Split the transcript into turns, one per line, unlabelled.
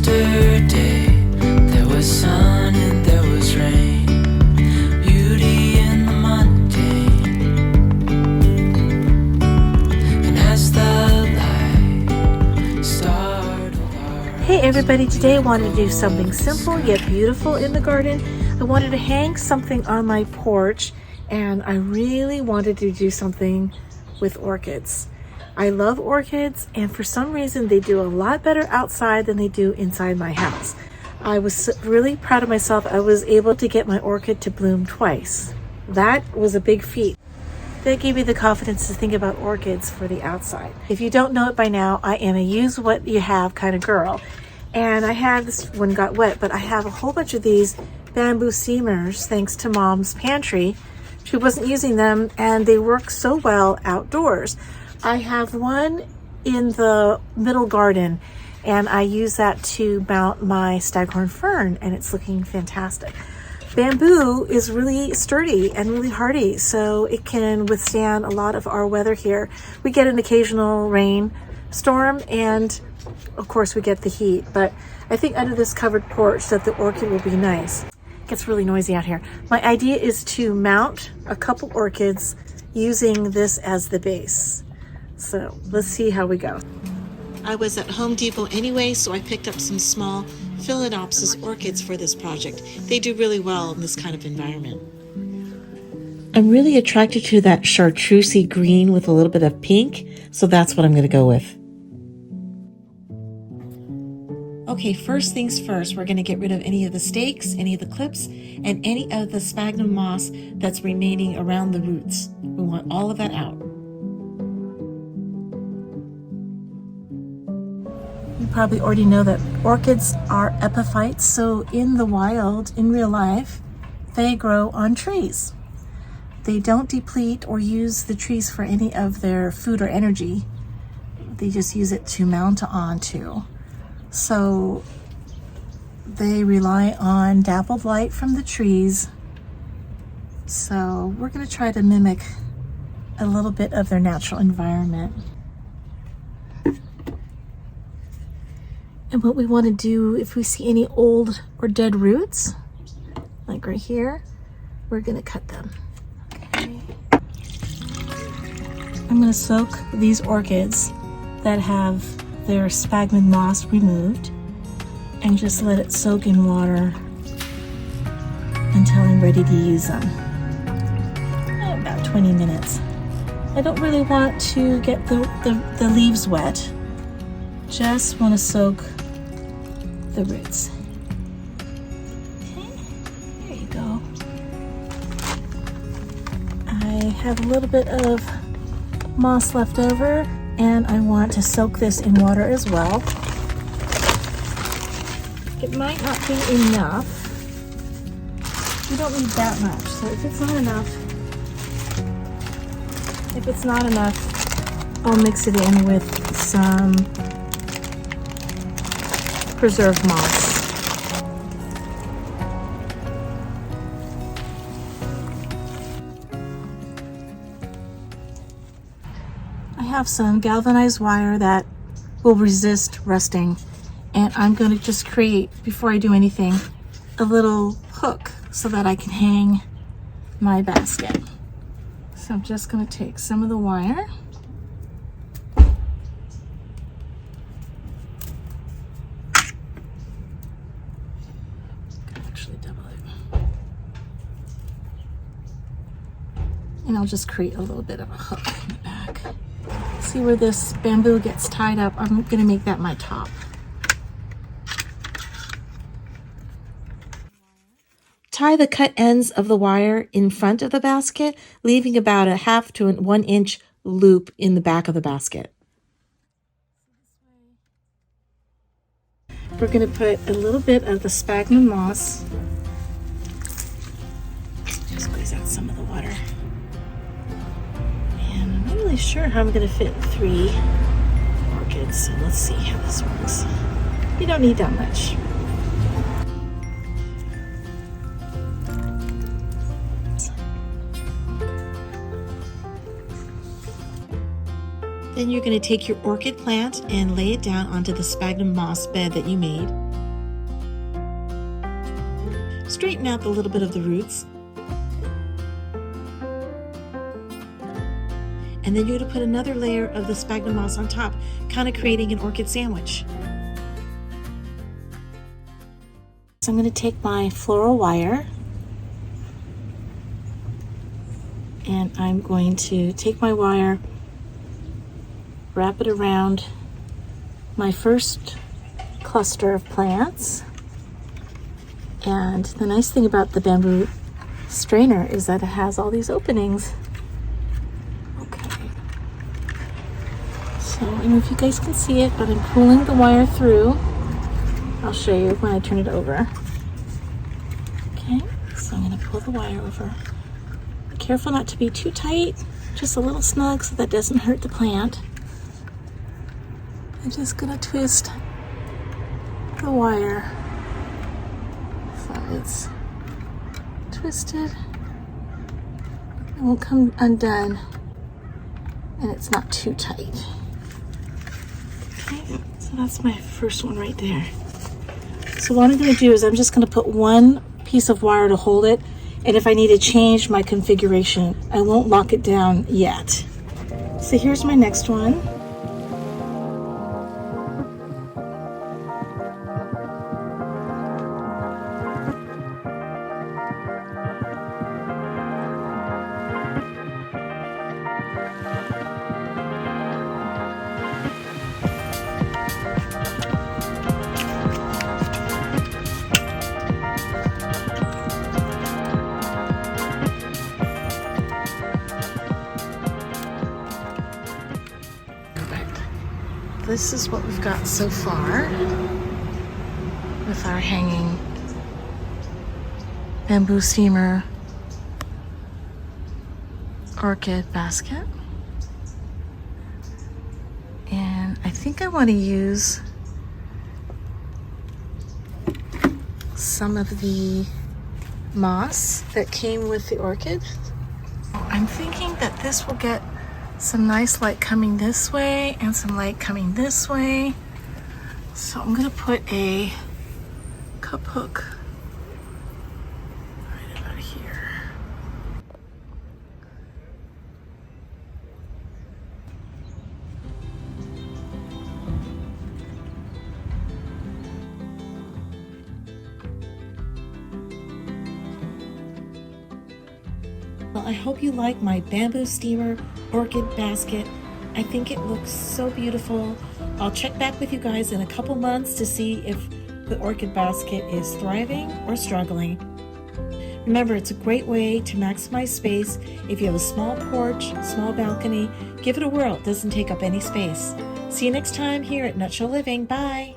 Yesterday there was sun and there was rain, beauty in the mundane. And as the light startled our
Hey everybody, today I wanted to do something simple yet beautiful in the garden. I wanted to hang something on my porch, and I really wanted to do something with orchids. I love orchids, and for some reason they do a lot better outside than they do inside my house. I was really proud of myself. I was able to get my orchid to bloom twice. That was a big feat. That gave me the confidence to think about orchids for the outside. If you don't know it by now, I am a use what you have kind of girl. And I had, this one got wet, but I have a whole bunch of these bamboo steamers thanks to Mom's pantry. She wasn't using them and they work so well outdoors. I have one in the middle garden and I use that to mount my staghorn fern, and it's looking fantastic. Bamboo is really sturdy and really hardy, so it can withstand a lot of our weather here. We get an occasional rain storm and of course we get the heat, but I think under this covered porch that the orchid will be nice. It gets really noisy out here. My idea is to mount a couple orchids using this as the base. So let's see how we go. I was at Home Depot anyway, so I picked up some small Phalaenopsis orchids for this project. They do really well in this kind of environment. I'm really attracted to that chartreusey green with a little bit of pink, so that's what I'm going to go with. Okay, first things first, we're going to get rid of any of the stakes, any of the clips, and any of the sphagnum moss that's remaining around the roots. We want all of that out. You probably already know that orchids are epiphytes, so in the wild, in real life, they grow on trees. They don't deplete or use the trees for any of their food or energy. They just use it to mount onto. So they rely on dappled light from the trees. So we're going to try to mimic a little bit of their natural environment. And what we want to do, if we see any old or dead roots, like right here, we're going to cut them. Okay. I'm going to soak these orchids that have their sphagnum moss removed and just let it soak in water until I'm ready to use them. About 20 minutes. I don't really want to get the leaves wet. Just want to soak the roots. Okay, there you go. I have a little bit of moss left over, and I want to soak this in water as well. It might not be enough. You don't need that much, so if it's not enough, I'll mix it in with some preserved moss. I have some galvanized wire that will resist rusting, and I'm going to just create, before I do anything, a little hook so that I can hang my basket. So I'm just going to take some of the wire. And I'll just create a little bit of a hook in the back. See where this bamboo gets tied up? I'm going to make that my top. Tie the cut ends of the wire in front of the basket, leaving about a 1/2 to 1 inch loop in the back of the basket. We're going to put a little bit of the sphagnum moss. Just squeeze out some of the water. I'm not really sure how I'm going to fit 3 orchids, so let's see how this works. You don't need that much. Then you're going to take your orchid plant and lay it down onto the sphagnum moss bed that you made. straighten out a little bit of the roots. And then you're going to put another layer of the sphagnum moss on top, kind of creating an orchid sandwich. So I'm going to take my floral wire and I'm going to take my wire, wrap it around my first cluster of plants. And the nice thing about the bamboo strainer is that it has all these openings. Okay. So I don't know if you guys can see it, but I'm pulling the wire through. I'll show you when I turn it over. Okay, so I'm going to pull the wire over. Be careful not to be too tight, just a little snug so that doesn't hurt the plant. I'm just going to twist the wire so it's twisted. It won't come undone and it's not too tight. Okay, so that's my first one right there. So what I'm going to do is I'm just going to put one piece of wire to hold it, and if I need to change my configuration, I won't lock it down yet. So here's my next one. This is what we've got so far with our hanging bamboo steamer orchid basket. And I think I want to use some of the moss that came with the orchid. I'm thinking that this will get some nice light coming this way and some light coming this way. So I'm going to put a cup hook right about here. Well, I hope you like my bamboo steamer orchid basket. I think it looks so beautiful. I'll check back with you guys in a couple months to see if the orchid basket is thriving or struggling. Remember, it's a great way to maximize space. If you have a small porch, small balcony, give it a whirl. It doesn't take up any space. See you next time here at Nutshell Living. Bye.